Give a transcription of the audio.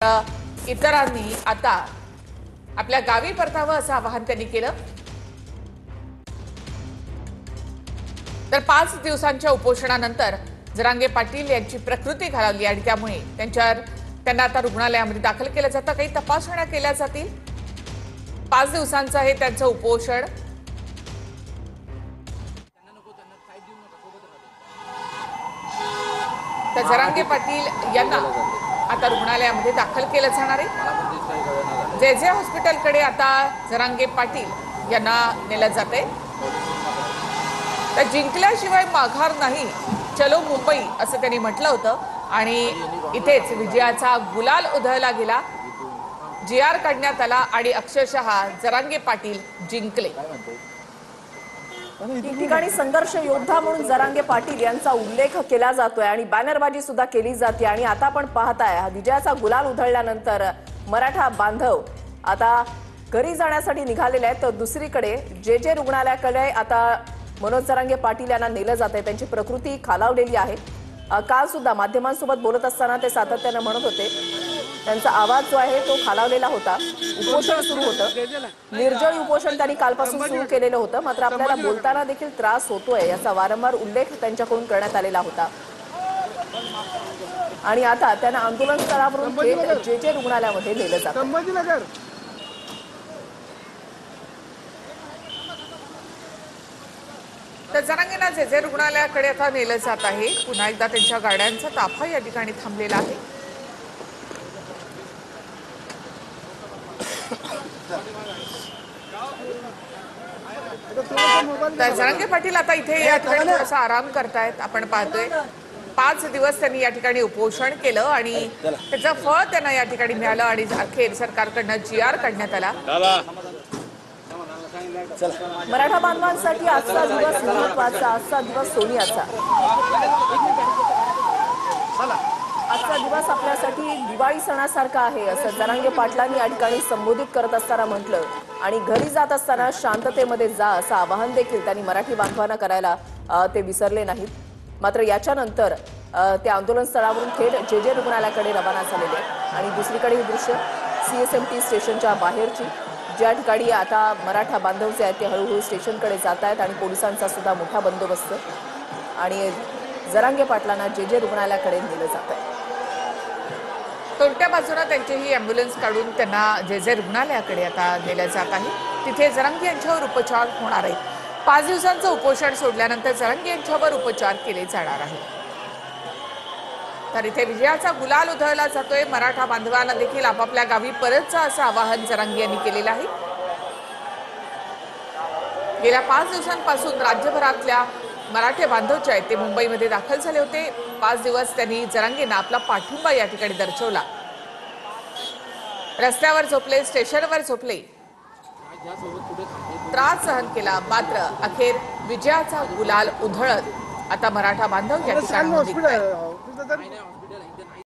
इतरांनी आता आपल्या गावी परतावं असं आवाहन त्यांनी केलं। तर 5 दिवसांच्या उपोषणानंतर जरांगे पाटील यांची प्रकृती खालावली आणि त्यामुळे त्यांना आता रुग्णालयामध्ये दाखल केलं जातं। काही तपासण्या केल्या जातील। 5 दिवसांचं हे त्यांचं उपोषण। तर जरांगे पाटील यांना आता रुग्णालयामध्ये दाखल केलं जाणार आहे। जे हॉस्पिटलकडे आता जरांगे पाटील यांना नेलं जाते। तर जिंकल्याशिवाय माघार नाही, चलो मुंबई असं त्यांनी म्हटलं होतं आणि इथेच विजयाचा गुलाल उधळला गेला। GR काढण्यात आला आणि अक्षरशः जरांगे पाटील जिंकले। ठिकाणी संघर्ष योद्धा म्हणून जरांगे पाटील यांचा उल्लेख केला जातोय आणि बॅनरबाजी सुद्धा केली जाते। आणि आता आपण पाहताय विजयाचा गुलाल उधळल्यानंतर मराठा बांधव आता घरी जाण्यासाठी निघालेले आहेत। तर दुसरीकडे जे रुग्णालयाकडे आता मनोज जरांगे पाटील यांना नेलं जातंय। त्यांची प्रकृती खालावलेली आहे। काल सुद्धा माध्यमांसोबत बोलत असताना ते सातत्याने म्हणत होते त्यांचा आवाज जो आहे तो खालावलेला होता। उपोषण सुरू होतं, निर्जळी उपोषण त्यांनी कालपासून सुरू केलेलं होतं। मात्र आपल्याला बोलताना देखील त्रास होतोय याचा वारंवार उल्लेख त्यांच्याकडून करण्यात आलेला होता। आणि आता त्यांना आंदोलन स्थळावरून थेट जे रुग्णालयामध्ये नेलं जातं। तर जरांगेंना जे रुग्णालयाकडे आता नेलं जात आहे। पुन्हा एकदा त्यांच्या गाड्यांचा ताफा या ठिकाणी थांबलेला आहे। तर जरांगे पाटील आता इथे या ठिकाणी थोडासा आराम करतायत। आपण पाहतोय 5 दिवस त्यांनी या ठिकाणी उपोषण केलं आणि त्याचं फळ त्यांना या ठिकाणी मिळालं आणि अखेर सरकारकडनं GR काढण्यात आला। मराठा बांधवांसाठी आजचा दिवस महत्त्वाचा, आजचा दिवस सोनियाचा। आजचा दिवस आपल्यासाठी दिवाळी सणासारखा आहे असं जरांगे पाटलांनी या ठिकाणी संबोधित करत असताना म्हटलं। आणि घरी जात असताना शांततेमध्ये जा असं आवाहन देखील त्यांनी मराठी बांधवांना करायला ते विसरले नाहीत। मात्र याच्यानंतर ते आंदोलन स्थळावरून थेट जे रुग्णालयाकडे रवाना झालेले। आणि दुसरीकडे ही दृश्य CSMT स्टेशनच्या बाहेरची, ज्या ठिकाणी आता मराठा बांधव जे आहेत ते हळूहळू स्टेशनकडे जात आहेत आणि पोलिसांचा सुद्धा मोठा बंदोबस्त। आणि जरांगे पाटलांना जे रुग्णालयाकडे नेलं जात आहे। तोरट्या बाजूला त्यांची ही ॲम्ब्युलन्स काढून त्यांना जे रुग्णालयाकडे आता नेलं जात आहे। तिथे जरांगे यांच्यावर उपचार होणार आहेत। 5 दिवसांचं उपोषण सोडल्यानंतर जरांगे यांच्यावर उपचार केले जाणार आहेत। तर इथे विजयाचा गुलाल उधळला जातोय। मराठा बांधवांना देखील आपापल्या गावी परत जा असं आवाहन जरांगे यांनी केलेलं आहे। गेल्या 5 दिवसांपासून राज्यभरातल्या मराठे बांधव जे आहेत ते मुंबईमध्ये दाखल झाले होते। 5 दिवस त्यांनी जरांगेंना आपला पाठिंबा या ठिकाणी दर्शवला। रस्त्यावर झोपले, स्टेशनवर झोपले, त्रास सहन केला, मात्र अखेर विजयाचा गुलाल उधळत आता मराठा बांधव या ठिकाणी